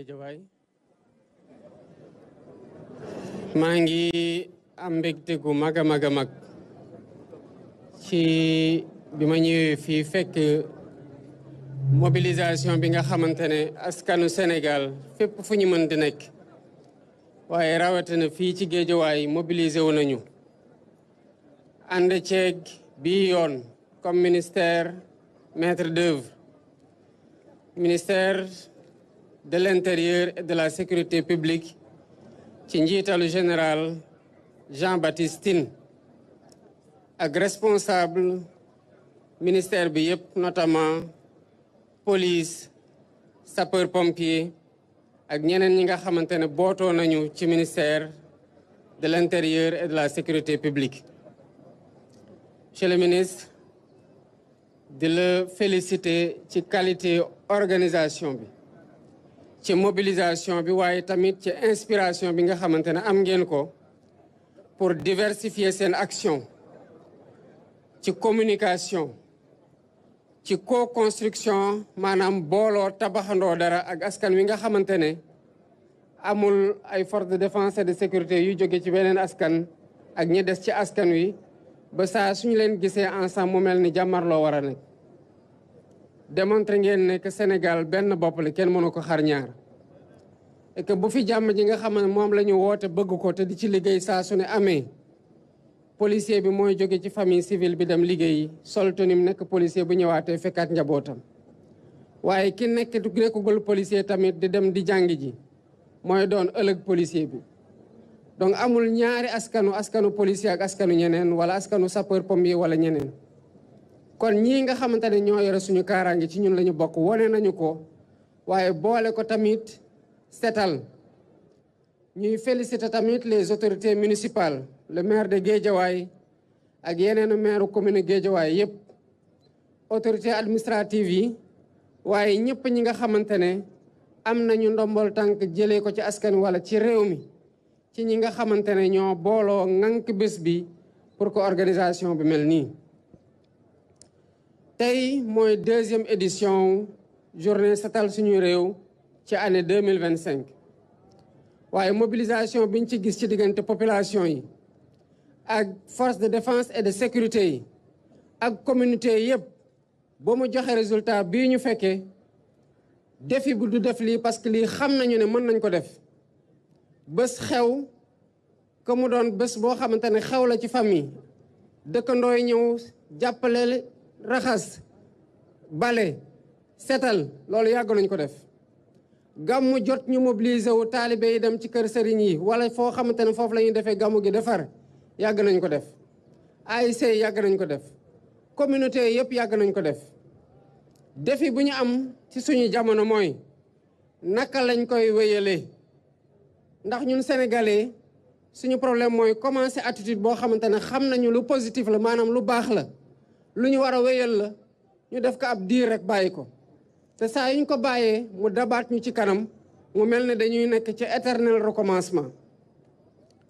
Guédiawaye maa ngi am mbégte gu mag a mag ci bi ma ñëwee fii fekk mobilisation bi nga xamante ne askanu Sénégal fépp fu ñu mën di nekk waaye rawatina fii ci Guédiawaye mobilisé wu nañu ànd ceeg bii yoon comme ministère maître d'œuvre ministère de l'Intérieur et de la Sécurité publique ci njiitalu général Jean-Baptiste Tine ak responsable ministère bi yëpp notamment police sapeur pompier ak ñeneen ñi nga xamante ne bootoo nañu ci ministère de l'Intérieur et de la Sécurité publique. Monsieur le ministre, di la féliciter ci qualité organisation bi ci mobilisation bi waaye tamit ci inspiration bi nga xamante ne am ngeen ko pour diversifier seen action ci communication ci co-construction maanaam booloo tabaxandoo dara ak askan wi nga xamante ne amul ay forces de défense et de sécurité yu jóge ci beneen askan ak ñi des ci askan wi ba saa suñu leen gisee ensemble mu mel ni jàmmarloo war a nekk démontré ngeen ne que Sénégal benn bopp la kenn mënu ko xar ñaar et que bu fi jàmm ji nga xam ne moom la ñu woote bëgg ko te di ci liggéey saa su ne amee policier bi mooy jóge ci famille civile bi dem liggéeyi sol tenue nekk policier bu ñëwaatee fekkaat njabootam waaye ki nekkagul policier tamit di dem di jàng ji mooy doon ëllëg policier bi. donc amul ñaari askanu policier ak askanu ñeneen wala askanu sapeur pompier wala ñeneen kon ñii nga xamante ne ñoo yore suñu kaaraange ci ñun la ñu bokk wone nañu ko waaye boole ko tamit setal ñuy féliciter tamit les autorités municipales le maire de Guédiawaye ak yeneen maire commune Guédiawaye yëpp autorités administratives yi waaye ñëpp ñi nga xamante ne am nañu ndombol tànk jëlee ko ci askan wala ci réew mi ci ñi nga xamante ne ñoo booloo ŋànk bés bi pour que organisation bi mel nii. tey mooy 2e édition journée setal suñu réew ci année 2025 waaye mobilisation biñ ci gis ci diggante population yi ak force de défense et de sécurité yi ak communauté yëpp ba mu joxe résultat bii ñu fekkee défi bu du def lii parce que lii xam nañu ne mën nañ ko def bés xew que mu doon bés boo xamante ne xew la ci famille dëkkandoo yi ñëw jàppale raxas bale setal loolu yàgg nañ ko def gàmmu jot ñu mobiliser wu taalibe yi dem ci kër sëriñ yi wala foo xamante ne foofu la ñuy defee gàmmu gi defar yàgg nañ ko def ASC yàgg nañ ko def communauté yëpp yàgg nañ ko def défi bu ñu am ci suñu jamono mooy naka lañ koy wéyalee ndax ñun sénégalais suñu problème mooy commencer attitude boo xamante ne xam nañu lu positif la maanaam lu baax la lu ñu war a wéyal la ñu def ko ab diir rek bàyyi ko te saa yuñ ko bàyyee mu dabaat ñu ci kanam mu mel ne dañuy nekk ci éternel recommencement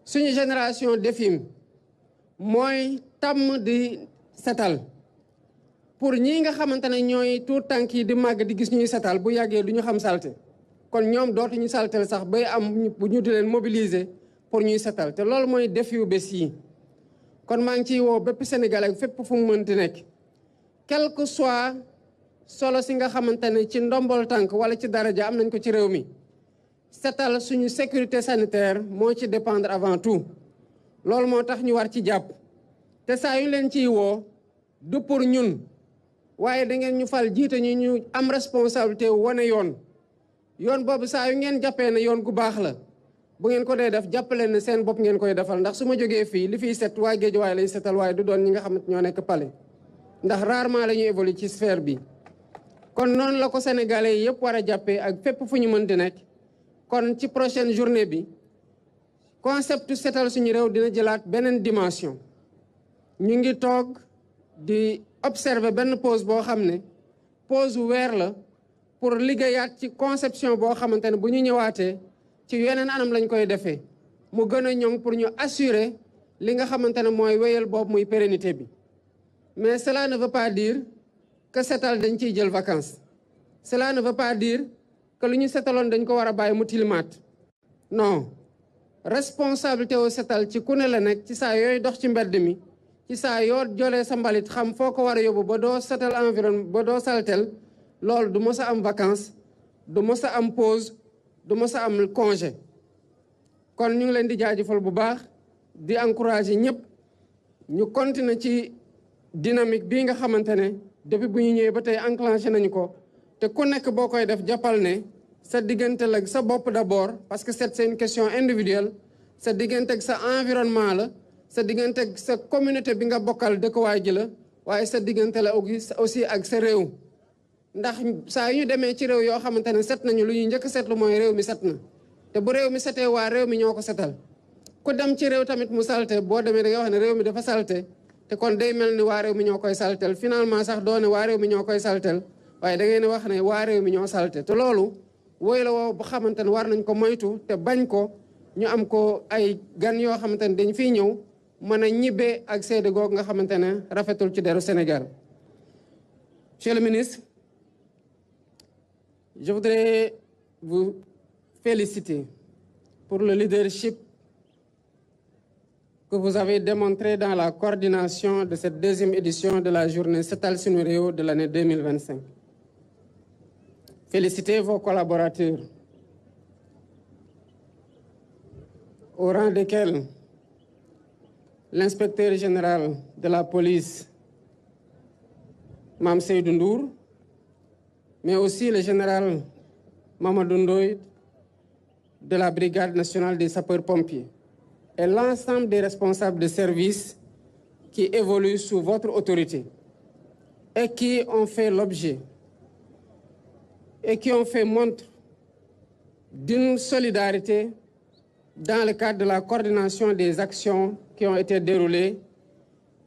suñu génération défim mooy tàmm di setal pour ñii nga xamante ne ñooy tuut tànk yi di màgg di gis ñuy setal bu yàggee du ñu xam salte kon ñoom dootuñu saltel sax bay am ñu di leen mobiliser pour ñuy setal te loolu mooy défi yu bés yi kon maa ngi ciy woo bépp Sénégal ak fépp fu mu mënti nekk quel que soit solo si nga xamante ne ci ndombol tànk wala ci daraja am nañ ko ci réew mi setal suñu sécurité sanitaire moo ci dépendre avant tout loolu moo tax ñu war ci jàpp te saa yu leen ciy woo du pour ñun waaye da ngeen ñu fal jiite ñu am responsabilité wane yoon boobu saa yu ngeen jàppee ne yoon gu baax la bu ngeen ko dee def jàppale ne seen bopp ngeen koy defal ndax su ma jógee fii li fiy set waa Guédiawaye lay setal waaye du doon ñi nga xamante ñoo nekk palais ndax rarement la ñuy évoluer ci sphère bi kon noonu la ko sénégalais yi yëpp war a jàppee ak fépp fu ñu mën di nekk kon ci prochaine journée bi concept setal suñu réew dina jëlaat beneen dimension ñu ngi toog di observer benn pause boo xam ne pause weer la pour liggéeyaat ci conception boo xamante ne bu ñu ñëwaatee ci yeneen anam lañ koy defee mu gën a ñoŋ pour ñu assurer li nga xamante ne mooy wéyal boobu muy pérennité bi mais cela ne veut pas dire que setal dañ ciy jël vacances cela ne veut pas dire que lu ñu setaloon dañ ko war a bàyyi mu tilimaat non responsabilité wu setal ci ku ne la nekk ci saa yooyu dox ci mbedd mi ci saa yoo jolee sa mbalit xam foo ko war a yóbbu ba doo setal environnement ba doo saltel loolu du mës a am vacances du mës a am pause du mës a am congé kon ñu ngi leen di jaajëfal bu baax di encourager ñëpp ñu continuer ci dynamique bii nga xamante ne depuis bu ñu ñëwee ba tey enclenché nañu ko te ku nekk boo koy def jàppal ne sa diggante la sa bopp d'abord parce que c'est une question individuelle sa diggante ak sa environnement la sa diggante ak sa communauté bi nga bokkal dëkkuwaay ji la waaye sa diggante la aussi ak sa réew ndax saa yu ñu demee ci réew yoo xamante ne set nañu lu ñuy njëkk seetlu mooy réew mi set na te bu réew mi setee waa réew mi ñoo ko setal ku dem ci réew tamit mu salte boo demee da nga wax ne réew mi dafa salte te kon day mel ni waa réew mi ñoo koy saltel finalement sax doone waa réew mi ñoo koy saltel waaye da ngeen wax ne waa réew mi ñoo salte te loolu woy la woo bu xamante ne war nañ ko moytu te bañ ko ñu am ko ay gan yoo xamante ne dañ fiy ñëw mën a ñibbee ak seede googu nga xamante ne rafetul ci deru Sénégal. Monsieur le ministre, je voudrais vous féliciter pour le leadership que vous avez démontré dans la coordination de cette deuxième édition de la journée Setal Sunu Réew de l'année 2025. Félicitez vos collaborateurs, au rang desquels l'inspecteur général de la police, Mame Seydou Ndour, mais aussi le général Mamadou Ndoye de la Brigade nationale des sapeurs-pompiers et l'ensemble des responsables de services qui évoluent sous votre autorité et qui ont fait l'objet et qui ont fait montre d'une solidarité dans le cadre de la coordination des actions qui ont été déroulées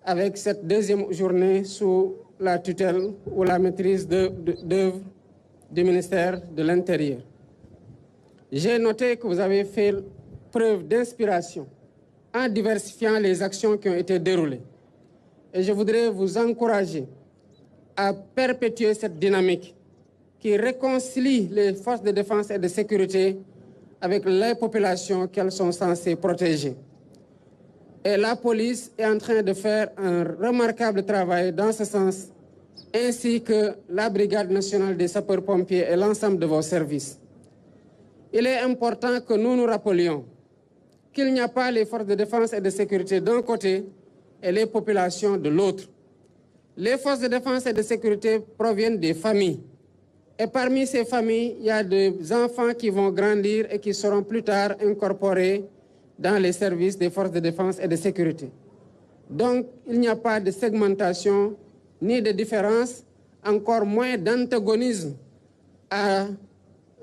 avec cette deuxième journée sous la tutelle ou la maîtrise d'œuvre du ministère de l'Intérieur. J'ai noté que vous avez fait preuve d'inspiration en diversifiant les actions qui ont été déroulées. Et je voudrais vous encourager à perpétuer cette dynamique qui réconcilie les forces de défense et de sécurité avec les populations qu'elles sont censées protéger. Et la police est en train de faire un remarquable travail dans ce sens, ainsi que la Brigade nationale des sapeurs-pompiers et l'ensemble de vos services. Il est important que nous nous rappelions qu'il n'y a pas les forces de défense et de sécurité d'un côté et les populations de l'autre. Les forces de défense et de sécurité proviennent des familles. Et parmi ces familles, il y a des enfants qui vont grandir et qui seront plus tard incorporés dans les services des forces de défense et de sécurité. Donc, il n'y a pas de segmentation ni de différence, encore moins d'antagonisme à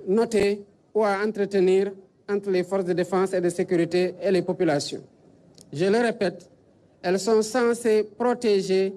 noter ou à entretenir entre les forces de défense et de sécurité et les populations. Je le répète, elles sont censées protéger